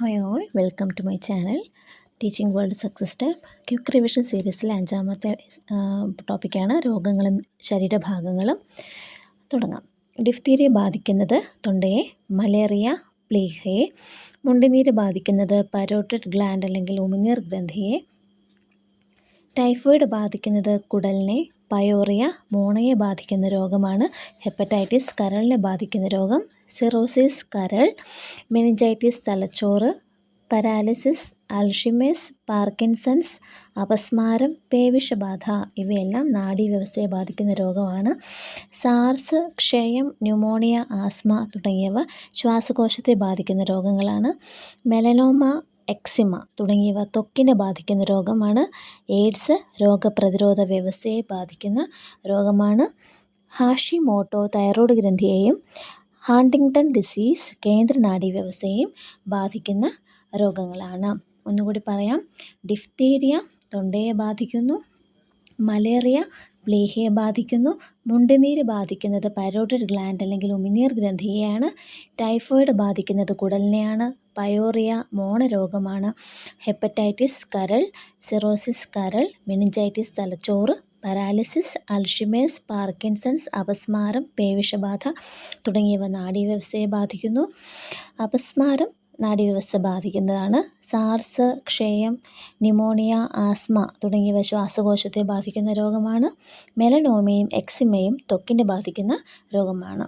Hi all, welcome to my channel teaching world success step quick revision സീരീസിലെ 5-ാമത്തെ ടോപ്പിക്കാണ് രോഗങ്ങളും ശരീരഭാഗങ്ങളും. തുടങ്ങാം. ഡിഫ്തീരിയ ബാധിക്കുന്നത് തൊണ്ടയെ, മലേറിയ പ്ലീഹയെ, മുണ്ടിനീര് ബാധിക്കുന്നത് പരോട്ടിഡ് ഗ്ലാൻഡ് അല്ലെങ്കിൽ ഉമിനീർ ഗ്രന്ഥിയെ, ടൈഫോയിഡ് ബാധിക്കുന്നത് കുടലിനെ, പയോറിയ മോണയെ ബാധിക്കുന്ന രോഗമാണ്, ഹെപ്പറ്റൈറ്റിസ് കരളിനെ ബാധിക്കുന്ന രോഗം, സിറോസിസ് കരൾ, മെനിഞ്ചൈറ്റിസ് തലച്ചോറ്, പാരാലിസിസ്, അൽഷിമേഴ്സ്, പാർക്കിൻസൺസ്, അപസ്മാരം, പേവിഷബാധ ഇവയെല്ലാം നാഡീവ്യവസ്ഥയെ ബാധിക്കുന്ന രോഗമാണ്. സാർസ്, ക്ഷയം, ന്യൂമോണിയ, ആസ്മ തുടങ്ങിയവ ശ്വാസകോശത്തെ ബാധിക്കുന്ന രോഗങ്ങളാണ്. മെലനോമ, എക്സിമ തുടങ്ങിയവ ത്വക്കിനെ ബാധിക്കുന്ന രോഗമാണ്. എയ്ഡ്സ് രോഗപ്രതിരോധ വ്യവസ്ഥയെ ബാധിക്കുന്ന രോഗമാണ്. ഹാഷിമോട്ടോ തൈറോയ്ഡ് ഗ്രന്ഥിയെയും ഹാണ്ടിങ്ടൺ ഡിസീസ് കേന്ദ്ര നാഡീവ്യവസ്ഥയെയും ബാധിക്കുന്ന രോഗങ്ങളാണ്. ഒന്നുകൂടി പറയാം. ഡിഫ്തീരിയ തൊണ്ടയെ ബാധിക്കുന്നു, മലേറിയ പ്ലീഹയെ ബാധിക്കുന്നു, മുണ്ടുനീര് ബാധിക്കുന്നത് പരോട്ടിഡ് ഗ്ലാൻഡ് അല്ലെങ്കിൽ ഉമിനീർ ഗ്രന്ഥിയെയാണ്, ടൈഫോയിഡ് ബാധിക്കുന്നത് കുടലിനെയാണ്, പയോറിയ മോണരോഗമാണ്, ഹെപ്പറ്റൈറ്റിസ് കരൾ, സിറോസിസ് കരൾ, മെനിഞ്ചൈറ്റിസ് തലച്ചോറ്, പാരാലിസിസ്, അൽഷിമേഴ്സ്, പാർക്കിൻസൺസ്, അപസ്മാരം, പേവിഷബാധ തുടങ്ങിയവ നാഡീവ്യവസ്ഥയെ ബാധിക്കുന്നു. അപസ്മാരം നാഡീവ്യവസ്ഥ ബാധിക്കുന്നതാണ്. സാർസ്, ക്ഷയം, ന്യൂമോണിയ, ആസ്മ തുടങ്ങിയവ ശ്വാസകോശത്തെ ബാധിക്കുന്ന രോഗമാണ്. മെലനോമയും എക്സിമയും ത്വക്കിനെ ബാധിക്കുന്ന രോഗമാണ്.